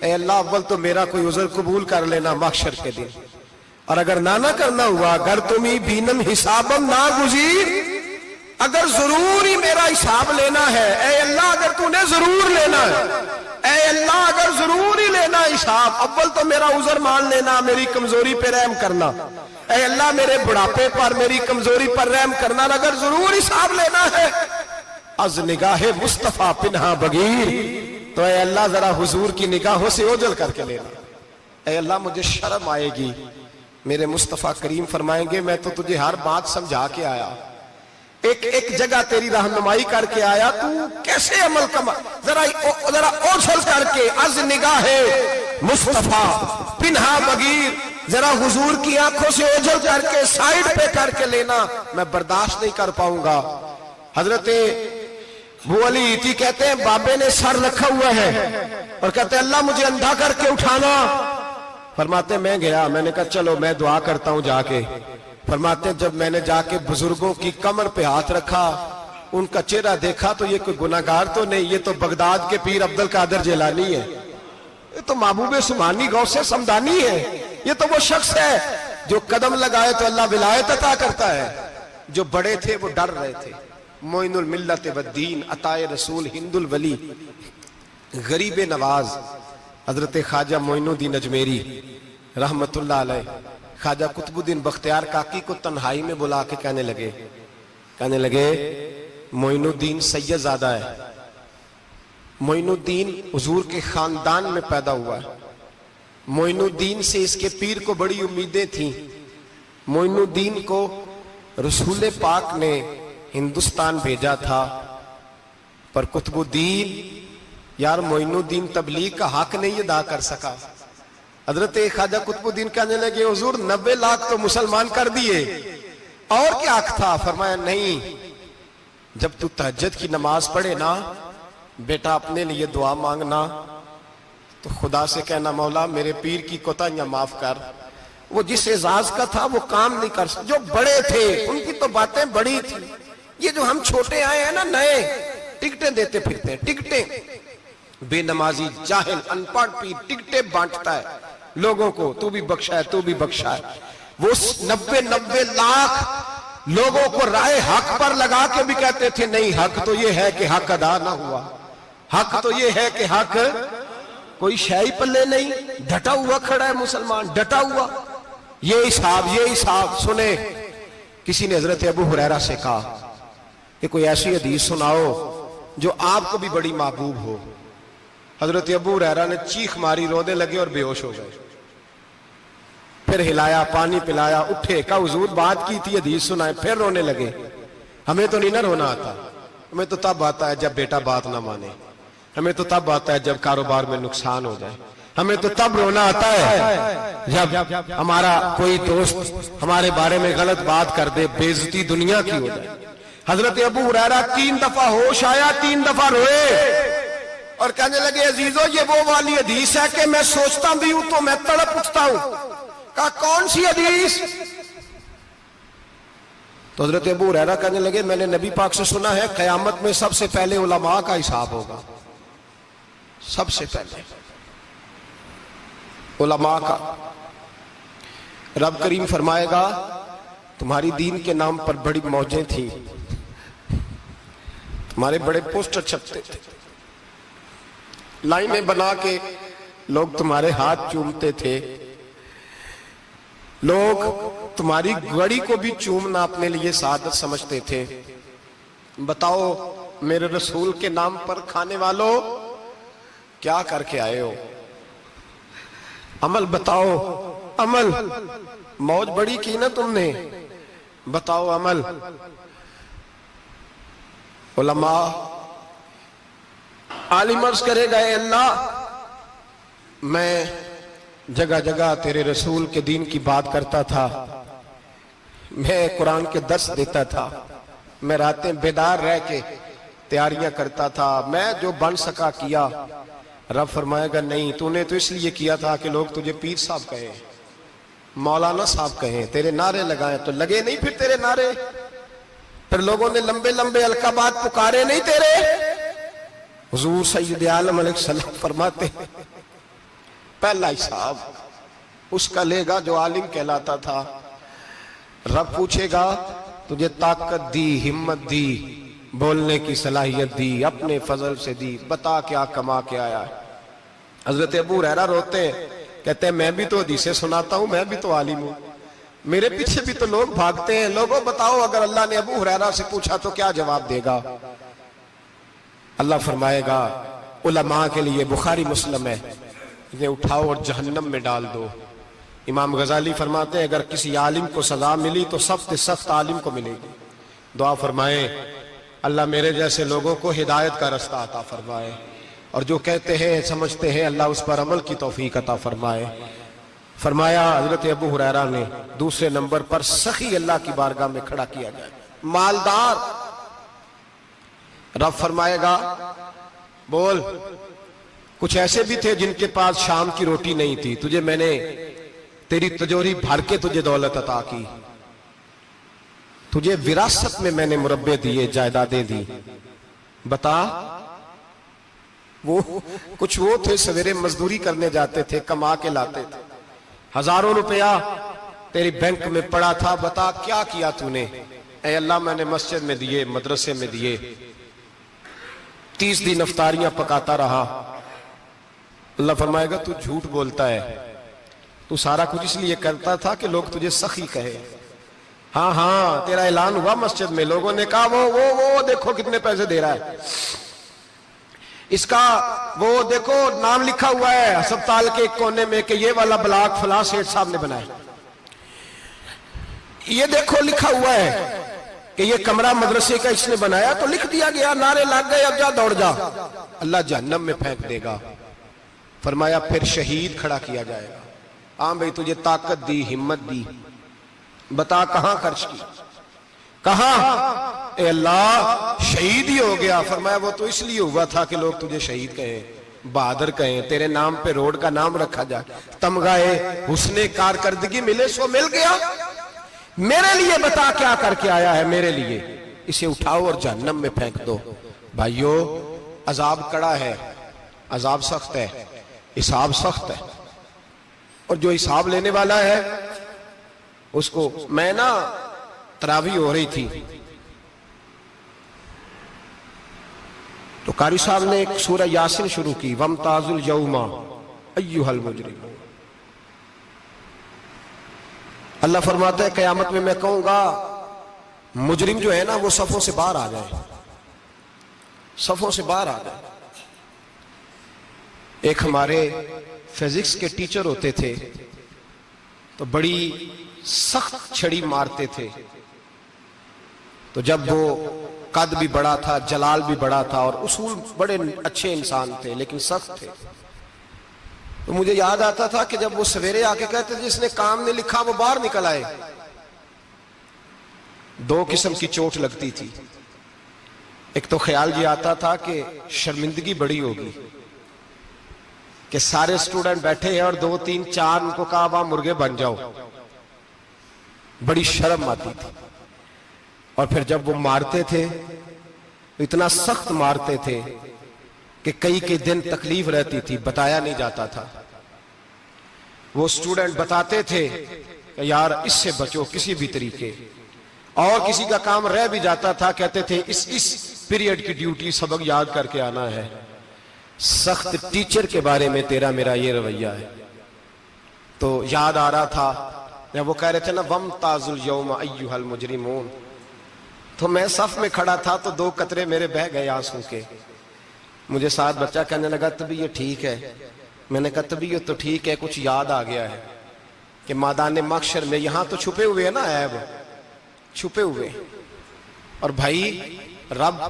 اے اللہ اول تو میرا کوئی عذر قبول کر لینا محشر کے دن, اور اگر نہ کرنا ہوا اگر تمہیں بینم حسابم نہ گزیر, اگر ضرور ہی میرا حساب لینا ہے اے اللہ, اگر تو نے ضرور لینا ہے اے اللہ, اگر ضرور ہی لینا حساب, اول تو میرا عذر مان لینا, میری کمزوری پہ رحم کرنا اے اللہ, میرے بڑھاپے پر میری کمزوری پر رحم کرنا, اگر ضرور حساب لینا ہے از نگاہ مصطفیٰ پنہا بغیر, تو اے اللہ ذرا حضور کی نگاہوں سے اوجھل کر کے لینا. اے اللہ مجھے شرم آئے گی. میرے مصطفیٰ کریم فرمائیں گے میں تو تجھے ہر بات سمجھا کے آیا, ایک جگہ تیری رہنمائی کر کے آیا, تو کیسے عمل کما, ذرا اوجھل کر کے از نگاہ مصطفیٰ پنہا بغیر, ذرا حضور کی آنکھوں سے اوجھل کر کے سائیڈ پہ کر کے لینا, میں برداشت نہیں کر پاؤں گا. حضرت ابو علی ایتی کہتے ہیں بابے نے سر رکھا ہوا ہے اور کہتے ہیں اللہ مجھے اندھا کر کے اٹھانا. فرماتے ہیں میں گیا, میں نے کہا چلو میں دعا کرتا ہوں جا کے. فرماتے ہیں جب میں نے جا کے بزرگوں کی کمر پہ ہاتھ رکھا, ان کا چہرہ دیکھا تو یہ کوئی گناہگار تو نہیں, یہ تو بغداد کے پیر عبد القادر جیلانی ہے, یہ تو محبوب سبحانی غوث سمدانی ہے, یہ تو وہ شخص ہے جو قدم لگائے تو اللہ ولایت عطا کرتا ہے. جو بڑے تھے وہ ڈر رہے تھے. معین الملت والدین عطائے رسول ہند الولی غریب نواز حضرت خواجہ معین الدین اجمیری رحمت اللہ علیہ, خواجہ قطب الدین بختیار کاکی کو تنہائی میں بلا کے کہنے لگے معین الدین سید زادہ ہے, معین الدین حضور کے خاندان میں پیدا ہوا ہے, معین الدین سے اس کے پیر کو بڑی امیدیں تھیں. معین الدین کو رسول پاک نے ہندوستان بھیجا تھا, پر قطب الدین یار معین الدین تبلیغ کا حق نہیں ادا کر سکا. حضرت خواجہ قطب الدین کہنے لگے حضور 90 لاکھ تو مسلمان کر دیے, اور کیا حق تھا؟ فرمایا نہیں, جب تو تہجد کی نماز پڑھے نا بیٹا اپنے لیے دعا مانگنا تو خدا سے کہنا مولا میرے پیر کی کوتاہیاں معاف کر. وہ جس اعزاز کا تھا وہ کام نہیں کر سکتا, جو بڑے تھے ان کی تو باتیں بڑی تھی. یہ جو ہم چھوٹے آئے ہیں نا نئے, ٹکٹیں دیتے پھرتے ہیں, ٹکٹیں, بے نمازی جاہل ان پڑھ پیر ٹکٹیں بانٹتا ہے لوگوں کو, تو بھی بخشا ہے تو بھی بخشا ہے. وہ 90 لاکھ لوگوں کو رائے حق پر لگا کے بھی کہتے تھے نہیں حق تو یہ ہے کہ حق ادا نہ ہوا, حق تو یہ ہے کہ حق, کوئی شے پلے نہیں, ڈٹا ہوا کھڑا ہے مسلمان, ڈٹا ہوا. یہ حساب سنے. کسی نے حضرت ابو ہریرہ سے کہا کہ کوئی ایسی حدیث سناؤ جو آپ کو بھی بڑی محبوب ہو. حضرت ابو ہریرہ نے چیخ ماری, رونے لگے اور بے ہوش ہو گئے. پھر ہلایا, پانی پلایا, اٹھے, کہا حضور بات کی تھی حدیث سنائے, پھر رونے لگے. ہمیں تو نہیں نہ رونا آتا, ہمیں تو تب آتا ہے جب بیٹا بات نہ مانے, ہمیں تو تب آتا ہے جب کاروبار میں نقصان ہو جائے, ہمیں تو تب رونا آتا ہے جب ہمارا کوئی دوست ہمارے بارے میں غلط بات کر دے, بے عزتی دنیا کی ہو جائے. حضرت ابو ہریرہ 3 دفعہ ہوش آیا, 3 دفعہ روئے اور کہنے لگے عزیزو یہ وہ والی حدیث ہے کہ میں سوچتا بھی ہوں تو میں تڑپ اٹھتا ہوں. کہا کون سی حدیث؟ تو حضرت ابو ہریرہ کہنے لگے میں نے نبی پاک سے سنا ہے قیامت میں سب سے پہلے علماء کا حساب ہوگا, سب سے پہلے علماء کا. رب کریم فرمائے گا تمہاری دین کے نام پر بڑی موجیں تھیں, تمہارے بڑے پوسٹر چھپتے تھے, لائنیں بنا کے لوگ تمہارے ہاتھ چومتے تھے, لوگ تمہاری گڑی کو بھی چومنا اپنے لیے سعادت سمجھتے تھے. بتاؤ میرے رسول کے نام پر کھانے والوں کیا کر کے آئے ہو؟ عمل بتاؤ. عمل موج بڑی کی نا تم نے, بتاؤ عمل. علماء عالم عرض کرے گا اے اللہ میں جگہ جگہ تیرے رسول کے دین کی بات کرتا تھا, میں قرآن کے درس دیتا تھا, میں راتیں بیدار رہ کے تیاریاں کرتا تھا, میں جو بن سکا کیا. رب فرمائے گا نہیں, تو نے تو اس لیے کیا تھا کہ لوگ تجھے پیر صاحب کہیں, مولانا صاحب کہیں, تیرے نعرے لگائیں, تو لگے نہیں پھر تیرے نعرے؟ پھر لوگوں نے لمبے لمبے القابات پکارے نہیں تیرے؟ حضور سید عالم علیہ السلام فرماتے پہلا حساب اس کا لے گا جو عالم کہلاتا تھا. رب پوچھے گا تجھے طاقت دی, ہمت دی, بولنے کی صلاحیت دی, اپنے فضل سے دی, بتا کیا کما کے آیا ہے. حضرت ابو ہریرہ روتے ہیں, کہتے ہیں میں بھی تو حدیثیں سناتا ہوں, میں بھی تو عالم ہوں, میرے پیچھے بھی تو لوگ بھاگتے ہیں. لوگوں بتاؤ اگر اللہ نے ابو ہریرہ سے پوچھا تو کیا جواب دے گا؟ اللہ فرمائے گا علماء کے لیے بخاری مسلم ہے, انہیں اٹھاؤ اور جہنم میں ڈال دو. امام غزالی فرماتے ہیں اگر کسی عالم کو سزا ملی تو سخت سخت عالم کو ملے گی. دعا فرمائے اللہ میرے جیسے لوگوں کو ہدایت کا رستہ عطا فرمائے, اور جو کہتے ہیں سمجھتے ہیں اللہ اس پر عمل کی توفیق عطا فرمائے. فرمایا حضرت ابو ہریرہ نے دوسرے نمبر پر سخی اللہ کی بارگاہ میں کھڑا کیا جائے, مالدار. رب فرمائے گا بول, کچھ ایسے بھی تھے جن کے پاس شام کی روٹی نہیں تھی, تجھے میں نے تیری تجوری بھر کے تجھے دولت عطا کی, تجھے وراثت میں نے مربے دیے, جائیدادیں دی. بتا وہ کچھ وہ تھے سویرے مزدوری کرنے جاتے تھے, کما کے لاتے تھے, ہزاروں روپیہ تیری بینک میں پڑا تھا, بتا کیا کیا تو نے؟ اے اللہ میں نے مسجد میں دیے, مدرسے میں دیے, 30 دن افطاریاں پکاتا رہا. اللہ فرمائے گا تو جھوٹ بولتا ہے, تو سارا کچھ اس لیے کرتا تھا کہ لوگ تجھے سخی کہے. ہاں ہاں تیرا اعلان ہوا مسجد میں, لوگوں نے کہا وہ دیکھو کتنے پیسے دے رہا ہے, اس کا وہ دیکھو نام لکھا ہوا ہے ہسپتال کے ایک کونے میں کہ یہ والا بلاک فلاں سیٹھ صاحب نے بنایا, یہ دیکھو لکھا ہوا ہے کہ یہ کمرہ مدرسے کا اس نے بنایا, تو لکھ دیا گیا, نعرے لگ گئے, اب جا دوڑ جا. اللہ جہنم میں پھینک دے گا. فرمایا پھر شہید کھڑا کیا جائے گا. ہاں بھئی تجھے طاقت دی, ہمت دی, بتا کہاں خرچ کی, کہاں؟ اے اللہ شہید ہی ہو گیا. فرمایا وہ تو اس لیے ہوا تھا کہ لوگ تجھے شہید کہیں, بہادر کہیں, تیرے نام پہ روڈ کا نام رکھا جائے, تمغہ حسن کارکردگی ملے سو مل گیا. میرے لیے بتا کیا کر کے آیا ہے میرے لیے, اسے اٹھاؤ اور جہنم میں پھینک دو. بھائیو عذاب کڑا ہے, عذاب سخت ہے, حساب سخت ہے, اور جو حساب لینے والا ہے اس کو. میں نا تراویح ہو رہی تھی تو قاری صاحب نے ایک سورہ یاسین شروع کی, وَامْتَازُوا الْيَوْمَ أَيُّهَا الْمُجْرِمُونَ. اللہ فرماتا ہے قیامت میں کہوں گا مجرم جو ہے نا وہ صفوں سے باہر آ جائے, صفوں سے باہر آ جائے. ایک ہمارے فزکس کے ٹیچر ہوتے تھے تو بڑی سخت چھڑی مارتے تھے, تو جب وہ قد بھی بڑا تھا, جلال بھی بڑا تھا, اور اصول بڑے اچھے انسان تھے لیکن سخت تھے, تو مجھے یاد آتا تھا کہ جب وہ سویرے آ کے کہتے تھے جس نے کام نے لکھا وہ باہر نکل آئے. 2 قسم کی چوٹ لگتی تھی. ایک تو خیال یہ آتا تھا کہ شرمندگی بڑی ہوگی کہ سارے اسٹوڈنٹ بیٹھے ہیں اور 2 3 4 ان کو کہا وہاں مرغے بن جاؤ, بڑی شرم آتی تھی. اور پھر جب وہ مارتے تھے تو اتنا سخت مارتے تھے کہ کئی دن تکلیف رہتی تھی, بتایا نہیں جاتا تھا. وہ اسٹوڈنٹ بتاتے تھے کہ یار اس سے بچو کسی بھی طریقے, اور کسی کا کام رہ بھی جاتا تھا کہتے تھے اس پیریڈ کی ڈیوٹی سبق یاد کر کے آنا ہے. سخت ٹیچر کے بارے میں تیرا میرا یہ رویہ ہے. تو یاد آ رہا تھا جب وہ کہہ رہے تھے نا وَامْتَازُوا الْيَوْمَ أَيُّهَا الْمُجْرِمُونَ، تو میں صف میں کھڑا تھا تو 2 قطرے میرے بہہ گئے آنسوں کے. مجھے ساتھ بچہ کہنے لگا طبیعت ٹھیک ہے. میں نے کہا طبیعت تو ٹھیک ہے، کچھ یاد آ گیا ہے کہ میدان محشر میں یہاں تو چھپے ہوئے ہیں نا عیب، چھپے ہوئے. اور بھائی رب